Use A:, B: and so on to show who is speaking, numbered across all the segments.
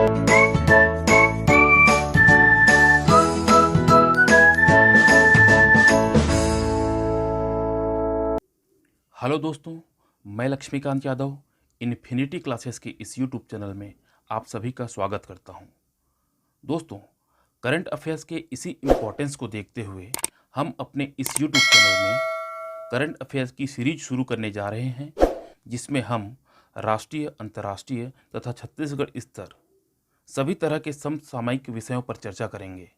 A: Hello दोस्तों, मैं Laxmikant Yadav infinity classes के इस यूट्यूब चैनल में आप सभी का स्वागत करता हूं। दोस्तों, करंट अफेयर्स के इसी इम्पोर्टेंस को देखते हुए हम अपने इस यूट्यूब चैनल में करंट अफेयर्स की सीरीज शुरू करने जा रहे हैं, जिसमें हम राष्ट्रीय, अंतर्राष्ट्रीय तथा छत्तीसगढ़ स्तर सभी तरह के समसामयिक विषयों पर चर्चा करेंगे।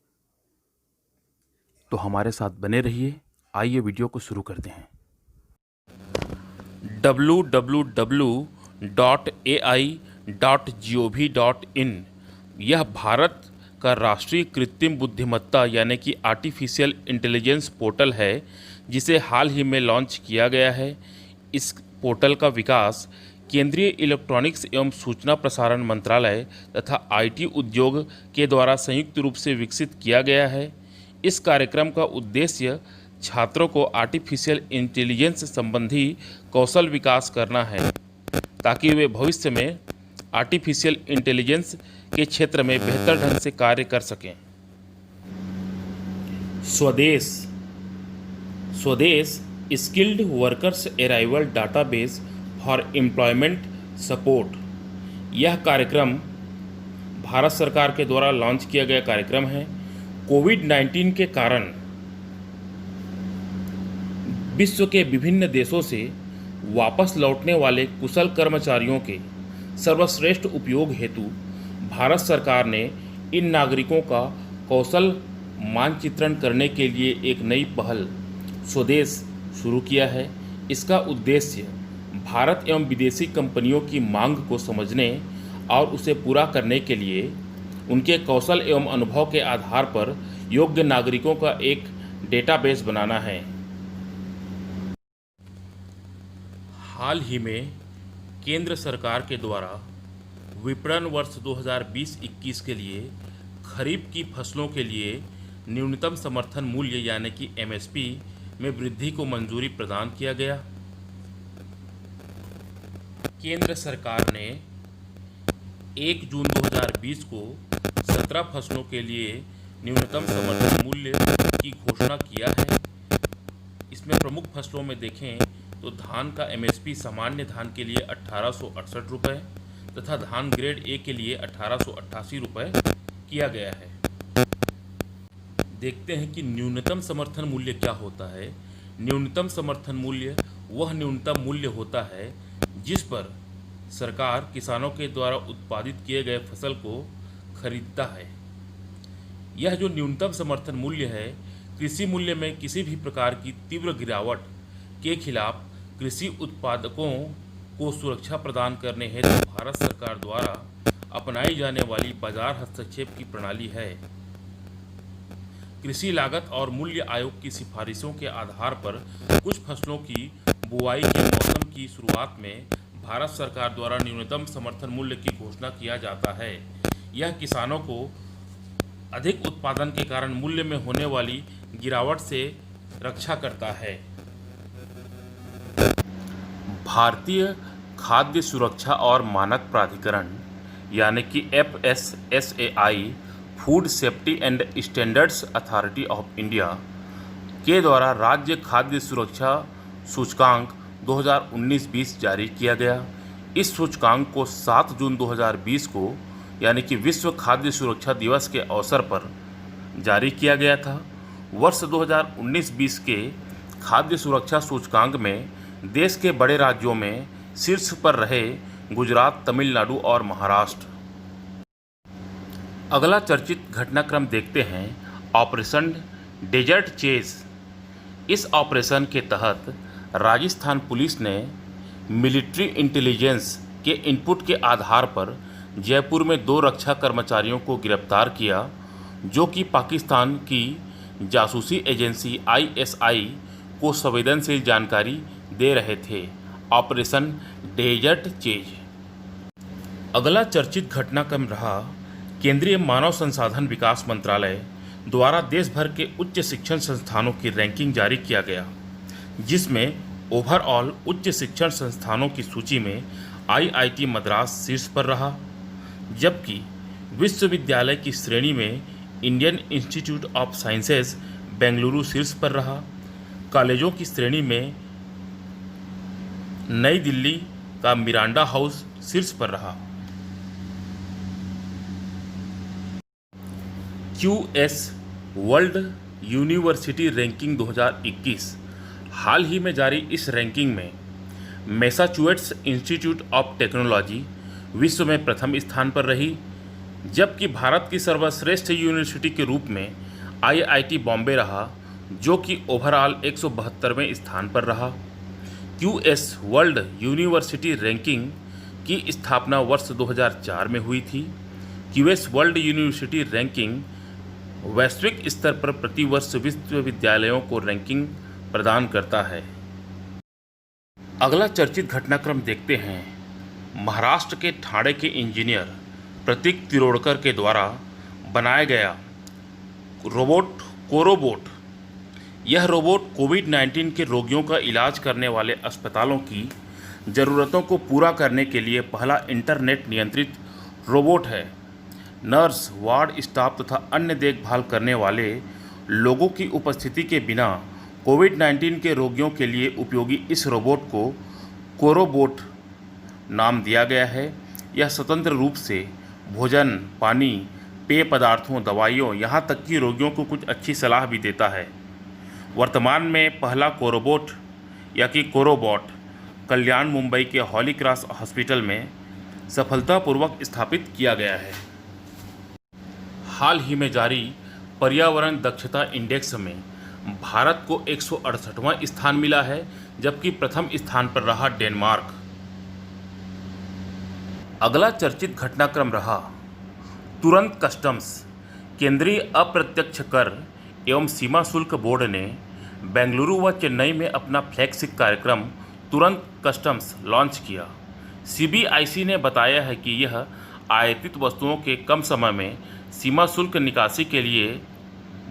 A: तो हमारे साथ बने रहिए। आइए वीडियो को शुरू करते हैं। www.ai.gov.in यह भारत का राष्ट्रीय कृत्रिम बुद्धिमत्ता यानी कि आर्टिफिशियल इंटेलिजेंस पोर्टल है, जिसे हाल ही में लॉन्च किया गया है। इस पोर्टल का विकास केंद्रीय इलेक्ट्रॉनिक्स एवं सूचना प्रसारण मंत्रालय तथा आईटी उद्योग के द्वारा संयुक्त रूप से विकसित किया गया है। इस कार्यक्रम का उद्देश्य छात्रों को आर्टिफिशियल इंटेलिजेंस संबंधी कौशल विकास करना है, ताकि वे भविष्य में आर्टिफिशियल इंटेलिजेंस के क्षेत्र में बेहतर ढंग से कार्य कर सकें। स्वदेश skilled workers arrival database for employment support. यह कार्यक्रम भारत सरकार के द्वारा लॉन्च किया गया कार्यक्रम है। कोविड-19 के कारण विश्व के विभिन्न देशों से वापस लौटने वाले कुशल कर्मचारियों के सर्वश्रेष्ठ उपयोग हेतु भारत सरकार ने इन नागरिकों का कौशल मानचित्रण करने के लिए एक नई पहल स्वदेश शुरू किया है। इसका उद्देश्य भारत एवं विदेशी कंपनियों की मांग को समझने और उसे पूरा करने के लिए उनके कौशल एवं अनुभव के आधार पर योग्य नागरिकों का एक डेटाबेस बनाना है। हाल ही में केंद्र सरकार के द्वारा विपणन वर्ष 2020-21 के लिए खरीफ की फसलों के लिए न्यूनतम समर्थन मूल्य यानी कि एमएसपी में वृद्धि को मंजूरी प्रदान किया गया। केंद्र सरकार ने 1 जून 2020 को 17 फसलों के लिए न्यूनतम समर्थन मूल्य की घोषणा किया है। इसमें प्रमुख फसलों में देखें तो धान का एमएसपी सामान्य धान के लिए 1868 रुपये तथा धान ग्रेड ए के लिए 1888 रुपये किया गया है। देखते हैं कि न्यूनतम समर्थन मूल्य क्या होता है। न्यूनतम समर्थन मूल्य वह न्यूनतम मूल्य होता है जिस पर सरकार किसानों के द्वारा उत्पादित किए गए फसल को खरीदता है। यह जो न्यूनतम समर्थन मूल्य है, कृषि मूल्य में किसी भी प्रकार की तीव्र गिरावट के खिलाफ कृषि उत्पादकों को सुरक्षा प्रदान करने हेतु भारत सरकार द्वारा अपनाई जाने वाली बाजार हस्तक्षेप की प्रणाली है। कृषि लागत और मूल्य आयोग की सिफारिशों के आधार पर कुछ फसलों की बुआई के मौसम की शुरुआत में भारत सरकार द्वारा न्यूनतम समर्थन मूल्य की घोषणा किया जाता है। यह किसानों को अधिक उत्पादन के कारण मूल्य में होने वाली गिरावट से रक्षा करता है। भारतीय खाद्य सुरक्षा और मानक प्राधिकरण यानी कि FSSAI food safety and standards authority of India के द्वारा राज्य खाद्य सुरक्षा सूचकांक 2019-20 जारी किया गया। इस सूचकांक को 7 जून 2020 को यानी कि विश्व खाद्य सुरक्षा दिवस के अवसर पर जारी किया गया था। वर्ष 2019-20 के खाद्य सुरक्षा सूचकांक में देश के बड़े राज्यों में शीर्ष पर रहे गुजरात, तमिलनाडु और महाराष्ट्र। अगला चर्चित घटनाक्रम देखते हैं, ऑपरेशन डेजर्ट चेज। इस ऑपरेशन के तहत राजस्थान पुलिस ने मिलिट्री इंटेलिजेंस के इनपुट के आधार पर जयपुर में 2 रक्षा कर्मचारियों को गिरफ्तार किया, जो कि पाकिस्तान की जासूसी एजेंसी ISI को संवेदनशील जानकारी दे रहे थे। Operation Desert Chase. अगला चर्चित घटनाक्रम रहा, केंद्रीय मानव संसाधन विकास मंत्रालय द्वारा देश भर के उच्च शिक्षण संस्थानों की रैंकिंग जारी किया गया, जिसमें ओवरऑल उच्च शिक्षण संस्थानों की सूची में IIT मद्रास शीर्ष पर रहा, जबकि विश्वविद्यालय की श्रेणी में Indian institute of sciences Bengaluru शीर्ष पर रहा। कॉलेजों की श्रेणी में नई दिल्ली का मिरांडा हाउस शीर्ष पर रहा। QS world university ranking 2021। हाल ही में जारी इस रैंकिंग में मैसाचुसेट्स इंस्टीट्यूट ऑफ टेक्नोलॉजी विश्व में प्रथम स्थान पर रही, जबकि भारत की सर्वश्रेष्ठ यूनिवर्सिटी के रूप में IIT बॉम्बे रहा, जो कि ओवरऑल 172वें स्थान पर रहा। QS वर्ल्ड यूनिवर्सिटी रैंकिंग की स्थापना वर्ष 2004 में हुई थी। QS वर्ल्ड यूनिवर्सिटी रैंकिंग वैश्विक स्तर पर प्रतिवर्ष विश्वविद्यालयों को रैंकिंग प्रदान करता है। अगला चर्चित घटनाक्रम देखते हैं। महाराष्ट्र के ठाणे के इंजीनियर प्रतीक तिरोड़कर के द्वारा बनाया गया रोबोट कोरोबोट। यह रोबोट कोविड-19 के रोगियों का इलाज करने वाले अस्पतालों की ज़रूरतों को पूरा करने के लिए पहला इंटरनेट नियंत्रित रोबोट है। नर्स, वार्ड स्टाफ तथा अन्य देखभाल करने वाले लोगों की उपस्थिति के बिना कोविड-19 के रोगियों के लिए उपयोगी इस रोबोट को कोरोबोट नाम दिया गया है। यह स्वतंत्र रूप से भोजन, पानी, पेय पदार्थों, दवाइयों, यहाँ तक कि रोगियों को कुछ अच्छी सलाह भी देता है। वर्तमान में पहला कोरोबोट या कि कोरोबॉट कल्याण मुंबई के हॉली क्रॉस हॉस्पिटल में सफलतापूर्वक स्थापित किया गया है। हाल ही में जारी पर्यावरण दक्षता इंडेक्स में भारत को 168वां स्थान मिला है, जबकि प्रथम स्थान पर रहा डेनमार्क। अगला चर्चित घटनाक्रम रहा तुरंत कस्टम्स। केंद्रीय अप्रत्यक्ष कर एवं सीमा शुल्क बोर्ड ने बेंगलुरु व चेन्नई में अपना फ्लैगशिप कार्यक्रम तुरंत कस्टम्स लॉन्च किया। CBIC ने बताया है कि यह आयातित वस्तुओं के कम समय में सीमा शुल्क निकासी के लिए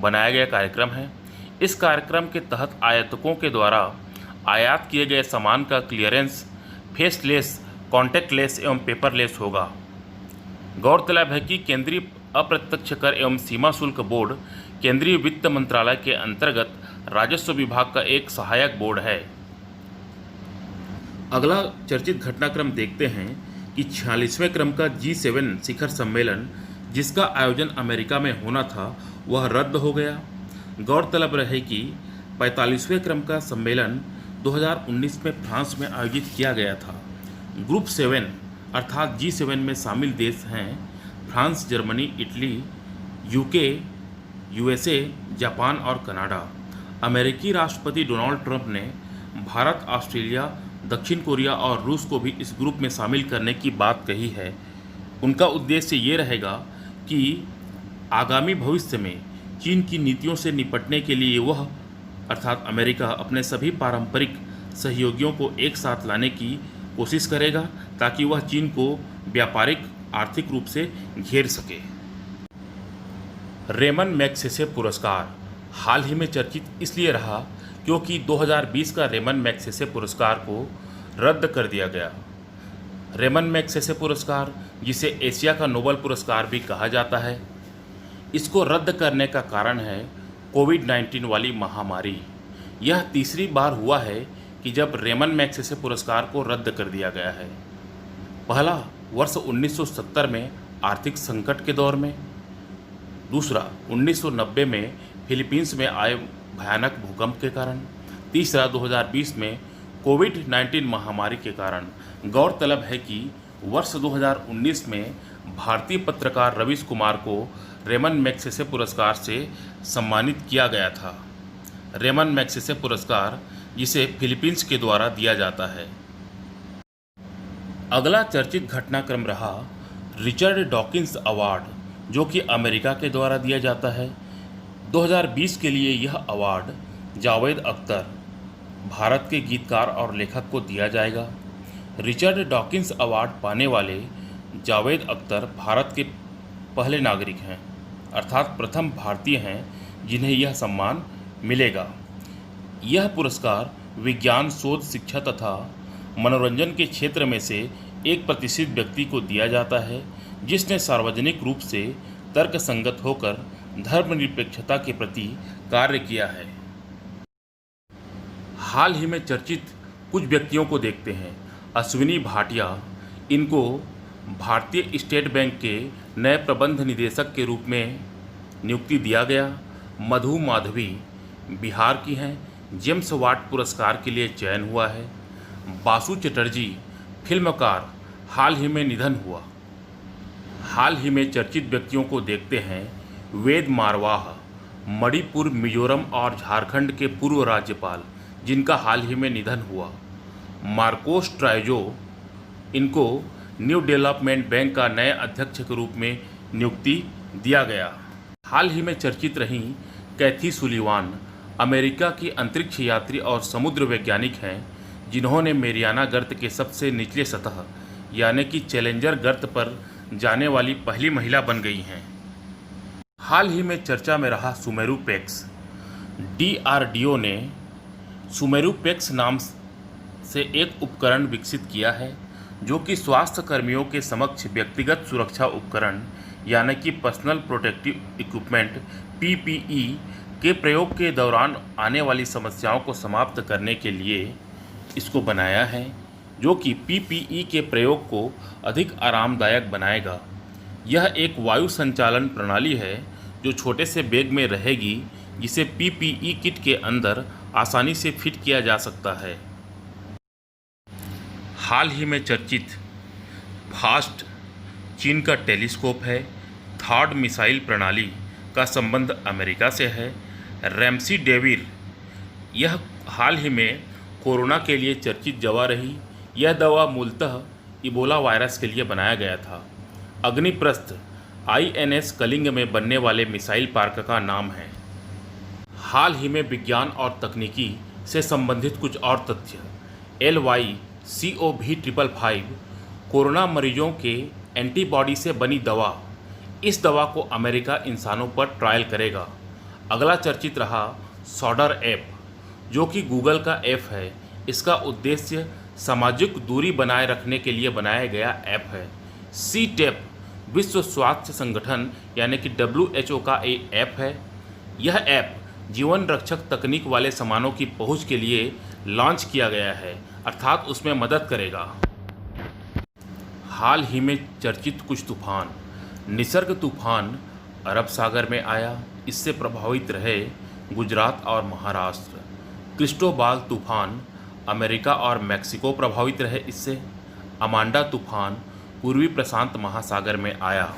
A: बनाया गया कार्यक्रम है। इस कार्यक्रम के तहत आयातकों के द्वारा आयात किए गए सामान का क्लियरेंस फेसलेस, कॉन्टैक्टलेस एवं पेपरलेस होगा। गौरतलब है कि केंद्रीय अप्रत्यक्ष कर एवं सीमा शुल्क बोर्ड केंद्रीय वित्त मंत्रालय के अंतर्गत राजस्व विभाग का एक सहायक बोर्ड है। अगला चर्चित घटनाक्रम देखते हैं कि 46वें क्रम का G7 शिखर सम्मेलन, जिसका आयोजन अमेरिका में होना था, वह रद्द हो गया। गौरतलब रहे कि 45वें क्रम का सम्मेलन 2019 में फ्रांस में आयोजित किया गया था। ग्रुप 7 अर्थात G7 में शामिल देश हैं France, Germany, Italy, UK, USA, Japan और कनाडा। अमेरिकी राष्ट्रपति डोनाल्ड ट्रंप ने भारत, ऑस्ट्रेलिया, दक्षिण कोरिया और रूस को भी इस ग्रुप में शामिल करने की बात कही है। उनका उद्देश्य ये रहेगा कि आगामी भविष्य में चीन की नीतियों से निपटने के लिए वह अर्थात अमेरिका अपने सभी पारंपरिक सहयोगियों को एक साथ लाने की कोशिश करेगा, ताकि वह चीन को व्यापारिक आर्थिक रूप से घेर सके। रेमन मैग्सेसे पुरस्कार हाल ही में चर्चित इसलिए रहा क्योंकि 2020 का रेमन मैग्सेसे पुरस्कार को रद्द कर दिया गया। रेमन मैग्सेसे पुरस्कार, जिसे एशिया का नोबेल पुरस्कार भी कहा जाता है, इसको रद्द करने का कारण है कोविड-19 वाली महामारी। यह तीसरी बार हुआ है कि जब रेमन मैग्सेसे पुरस्कार को रद्द कर दिया गया है। पहला वर्ष 1970 में आर्थिक संकट के दौर में, दूसरा 1990 में फिलीपींस में आए भयानक भूकंप के कारण, तीसरा 2020 में कोविड-19 महामारी के कारण। गौरतलब है कि वर्ष 2019 में भारतीय पत्रकार रवीश कुमार को रेमन मैग्सेसे पुरस्कार से सम्मानित किया गया था। रेमन मैग्सेसे पुरस्कार जिसे फिलीपींस के द्वारा दिया जाता है। अगला चर्चित घटनाक्रम रहा रिचर्ड डॉकिंस अवार्ड, जो कि अमेरिका के द्वारा दिया जाता है। 2020 के लिए यह अवार्ड जावेद अख्तर, भारत के गीतकार और लेखक को दिया जाएगा। रिचर्ड डॉकिंस अवार्ड पाने वाले जावेद अख्तर भारत के पहले नागरिक हैं, अर्थात प्रथम भारतीय हैं जिन्हें यह सम्मान मिलेगा। यह पुरस्कार विज्ञान, शोध, शिक्षा तथा मनोरंजन के क्षेत्र में से एक प्रतिष्ठित व्यक्ति को दिया जाता है जिसने सार्वजनिक रूप से तर्कसंगत होकर धर्मनिरपेक्षता के प्रति कार्य किया है। हाल ही में चर्चित कुछ व्यक्तियों को देखते हैं। अश्विनी भाटिया, इनको भारतीय स्टेट बैंक के नए प्रबंध निदेशक के रूप में नियुक्ति दिया गया। मधु माधवी बिहार की हैं, जेम्स वाट पुरस्कार के लिए चयन हुआ है। बासु चटर्जी फिल्मकार, हाल ही में निधन हुआ। हाल ही में चर्चित व्यक्तियों को देखते हैं। वेद मारवाह, मणिपुर, मिजोरम और झारखंड के पूर्व राज्यपाल, जिनका हाल ही में निधन हुआ। मार्कोस ट्राइजो, इनको न्यू डेवलपमेंट बैंक का नए अध्यक्ष के रूप में नियुक्ति दिया गया। हाल ही में चर्चित रहीं कैथी सुलिवान, अमेरिका की अंतरिक्ष यात्री और समुद्र वैज्ञानिक हैं, जिन्होंने मेरियाना गर्त के सबसे निचले सतह यानी कि चैलेंजर गर्त पर जाने वाली पहली महिला बन गई हैं। हाल ही में चर्चा में रहा सुमेरु पैक्स। DRDO ने सुमेरु पैक्स नाम से एक उपकरण विकसित किया है, जो कि स्वास्थ्य कर्मियों के समक्ष व्यक्तिगत सुरक्षा उपकरण यानी कि पर्सनल प्रोटेक्टिव इक्विपमेंट PPE के प्रयोग के दौरान आने वाली समस्याओं को समाप्त करने के लिए इसको बनाया है, जो कि PPE के प्रयोग को अधिक आरामदायक बनाएगा। यह एक वायु संचालन प्रणाली है जो छोटे से बैग में रहेगी, जिसे PPE किट के अंदर आसानी से फिट किया जा सकता है। हाल ही में चर्चित फास्ट चीन का टेलीस्कोप है। थर्ड मिसाइल प्रणाली का संबंध अमेरिका से है। रेमडेसिविर, यह हाल ही में कोरोना के लिए चर्चित दवा रही। यह दवा मूलतः इबोला वायरस के लिए बनाया गया था। अग्निप्रस्थ INS कलिंग में बनने वाले मिसाइल पार्क का नाम है। हाल ही में विज्ञान और तकनीकी से संबंधित कुछ और तथ्य। LYCoV555 कोरोना मरीजों के एंटीबॉडी से बनी दवा। इस दवा को अमेरिका इंसानों पर ट्रायल करेगा। अगला चर्चित रहा सॉडर ऐप, जो कि गूगल का ऐप है। इसका उद्देश्य सामाजिक दूरी बनाए रखने के लिए बनाया गया ऐप है। CTAP विश्व स्वास्थ्य संगठन यानी कि WHO का एक ऐप है। यह ऐप जीवन रक्षक तकनीक वाले सामानों की पहुंच के लिए लॉन्च किया गया है, अर्थात उसमें मदद करेगा। हाल ही में चर्चित कुछ तूफान। निसर्ग तूफान अरब सागर में आया, इससे प्रभावित रहे गुजरात और महाराष्ट्र। क्रिस्टोबाल तूफान अमेरिका और मैक्सिको प्रभावित रहे इससे। अमांडा तूफान पूर्वी प्रशांत महासागर में आया।